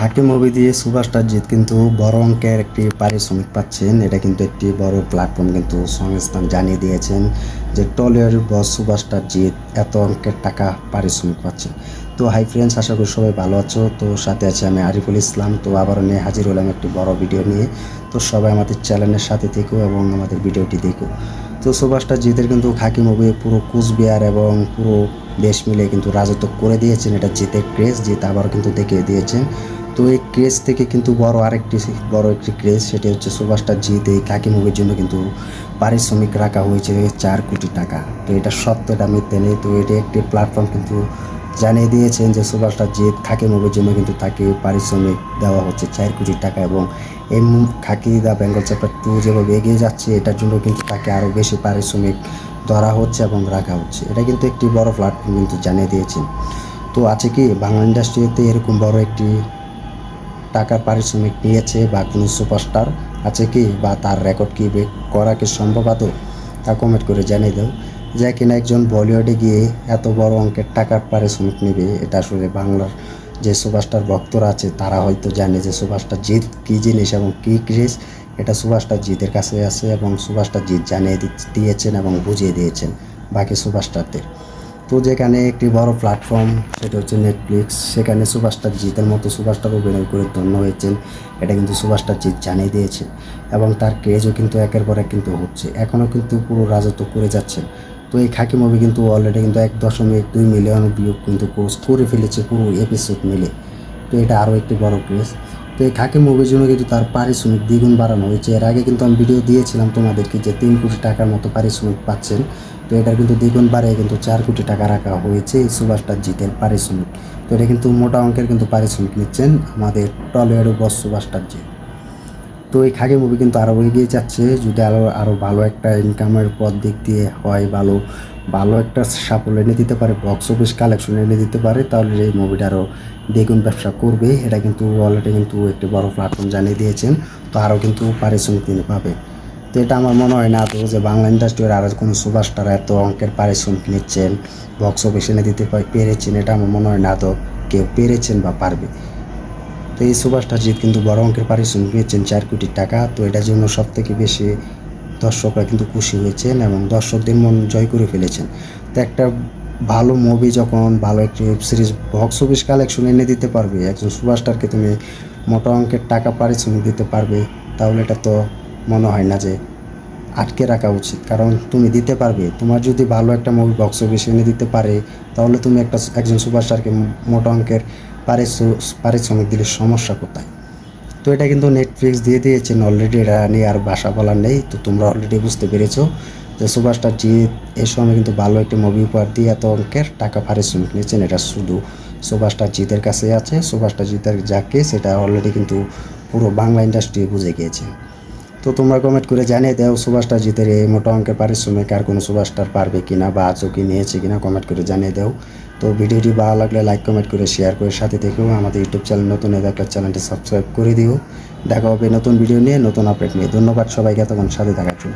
খাকি movie দিয়ে superstar Jeet কিন্তু বড় অঙ্কের একটি পারিশ্রমিক পাচ্ছেন। এটা কিন্তু একটি বড় প্ল্যাটফর্ম কিন্তু সংস্থান জানিয়ে দিয়েছেন যে টলিউড বস সুপারস্টার জিৎ এত অঙ্কের টাকা পারিশ্রমিক পাচ্ছে। তো হাই ফ্রেন্ডস, আশা করি সবাই ভালো আছো। তো সাথে আছে আমি আরিফুল ইসলাম। তো আবারও নিয়ে হাজির হলাম একটি বড় ভিডিও নিয়ে। তো সবাই আমাদের চ্যানেলের সাথে থেকো এবং আমাদের ভিডিওটি দেখো। তো সুপারস্টার জিতের কিন্তু খাকি মুভি পুরো কুচবিহার এবং পুরো দেশ মিলে কিন্তু রাজত্ব করে দিয়েছেন। এটা জিতের ক্রেজ, জিত আবার কিন্তু দেখিয়ে দিয়েছেন। তো এই ক্রেজ থেকে কিন্তু বড় একটি ক্রেজ, সেটি হচ্ছে সুপারস্টার জিৎ এই খাকি মুভির জন্য কিন্তু পারিশ্রমিক রাখা হয়েছে 4 কোটি টাকা। তো এটা সত্য, এটা মিথ্যে নেই। তো এটি একটি প্ল্যাটফর্ম কিন্তু জানিয়ে দিয়েছেন যে সুপারস্টার জিৎ খাকি মুভির জন্য কিন্তু তাকে পারিশ্রমিক দেওয়া হচ্ছে 4 কোটি টাকা, এবং এই খাকি দ্য বেঙ্গল চ্যাপ্টার 2 যেভাবে এগিয়ে যাচ্ছে এটার জন্য কিন্তু তাকে আরও বেশি পারিশ্রমিক ধরা হচ্ছে এবং রাখা হচ্ছে। এটা কিন্তু একটি বড় প্ল্যাটফর্ম কিন্তু জানিয়ে দিয়েছেন। তো আছে কি বাংলা ইন্ডাস্ট্রিতে এরকম বড় একটি টাকার পারিশ্রমিক নিয়েছে বা কোনো সুপারস্টার আছে কি, বা তার রেকর্ড কি ব্রেক করা কি সম্ভব আদৌ? তা কমেন্ট করে জানিয়ে দাও। যে কিনা একজন বলিউডে গিয়ে এত বড় অঙ্কের টাকার পারিশ্রমিক নেবে, এটা আসলে বাংলার যে সুপারস্টার ভক্তরা আছে তারা হয়তো জানে যে সুপারস্টার জিৎ কী জিনিস এবং কী ক্রেজ। এটা সুপারস্টার জিতের কাছে আছে এবং সুপারস্টার জিৎ জানিয়ে দিয়েছেন এবং বুঝিয়ে দিয়েছেন বাকি সুপারস্টারদের। তো যেখানে একটি বড় প্ল্যাটফর্ম সেটা হচ্ছে নেটফ্লিক্স, সেখানে সুপারস্টার জিতের মতো সুপারস্টার অভিনয় করে ধন্য হয়েছেন। এটা কিন্তু সুপারস্টার জিৎ জানিয়ে দিয়েছে এবং তার ক্রেজও কিন্তু একের পর এক কিন্তু হচ্ছে, এখনও কিন্তু পুরো রাজত্ব করে যাচ্ছেন। তো এই খাকি মুভি কিন্তু অলরেডি কিন্তু 1.2 মিলিয়ন ভিউ কিন্তু পোস্ট করে ফেলেছে পুরো এপিসোড মিলে। তো এটা আরও একটি বড় ক্রেজ। তো এই খাকি মুভির জন্য কিন্তু তার পারিশ্রমিক দ্বিগুণ বাড়ানো হয়েছে। এর আগে কিন্তু আমি ভিডিও দিয়েছিলাম তোমাদেরকে যে 3 কোটি টাকার মতো পারিশ্রমিক পাচ্ছেন। তো এটার কিন্তু দ্বিগুণ বাড়িয়ে কিন্তু 4 কোটি টাকা রাখা হয়েছে এই সুপারস্টার জিতের পারিশ্রমিক। তো এটা কিন্তু মোটা অঙ্কের কিন্তু পারিশ্রমিক নিচ্ছেন আমাদের টলিউডের বস সুপারস্টার জিৎ। তো এই খাকি মুভি কিন্তু আরও এগিয়ে যাচ্ছে, যদি আরও ভালো একটা ইনকামের পথ দিক দিয়ে হয়, ভালো একটা সাফল্য এনে দিতে পারে, বক্স অফিস কালেকশন এনে দিতে পারে, তাহলে এই মুভিটা আরও দ্বিগুণ ব্যবসা করবে। এটা কিন্তু অলরেডি কিন্তু একটি বড় প্ল্যাটফর্ম জানিয়ে দিয়েছেন। তো আরও কিন্তু পারিশ্রমিক তিনি পাবে। তো এটা আমার মনে হয় না তো যে বাংলা ইন্ডাস্ট্রির আরও কোনো সুপারস্টার এত অঙ্কের পারিশ্রমিক নিচ্ছেন, বক্স অফিস এনে দিতে পেরেছেন। এটা আমার মনে হয় না তো কেউ পেরেছেন বা পারবে। তো এই সুপারস্টার জিৎ কিন্তু বড় অঙ্কের পারিশ্রমিক নিয়েছেন 4 কোটি টাকা। তো এটার জন্য সবথেকে বেশি দর্শকরা কিন্তু খুশি হয়েছেন এবং দর্শকদের মন জয় করে ফেলেছেন। তো একটা ভালো মুভি যখন ভালো একটি web series box office collection এনে দিতে পারবে, একজন সুপারস্টারকে তুমি মোটা অঙ্কের টাকা পারিশ্রমিক দিতে পারবে, তাহলে এটা তো মনে হয় না যে আটকে রাখা উচিত। কারণ তুমি দিতে পারবে, তোমার যদি ভালো একটা মুভি বক্স অফিস এনে দিতে পারে, তাহলে তুমি একজন সুপারস্টারকে মোটা অঙ্কের পারিশ্রমিক দিলে সমস্যা কোথায়? তো এটা কিন্তু নেটফ্লিক্স দিয়ে দিয়েছেন অলরেডি, এটা নিয়ে আর ভাষা বলার নেই। তো তোমরা অলরেডি বুঝতে পেরেছো যে সুপারস্টার জিৎ এর সময় কিন্তু ভালো একটি মুভি উপহার দিয়ে এত অঙ্কের টাকা পারিশ্রমিক নিয়েছেন। এটা শুধু সুপারস্টার জিতের কাছে আছে। সুপারস্টার জিতের যাকে সেটা অলরেডি কিন্তু পুরো বাংলা ইন্ডাস্ট্রি বুঝে গিয়েছে। তো তোমরা কমেন্ট করে জানিয়ে দাও সুপারস্টার জিতের এই মোটা অঙ্কের পারিশ্রমিক আর কোনো সুপারস্টার পারবে কিনা বা আজও কি নিয়েছে কিনা কমেন্ট করে জানিয়ে দাও। তো ভিডিওটি ভালো লাগলে লাইক কমেন্ট করে শেয়ার করে সাথে থেকেও আমাদের ইউটিউব চ্যানেল নতুন দেখলে চ্যানেলটি সাবস্ক্রাইব করে দিও। দেখা হবে নতুন ভিডিও নিয়ে, নতুন আপডেট নিয়ে। ধন্যবাদ সবাইকে এতক্ষণ সাথে থাকার জন্য।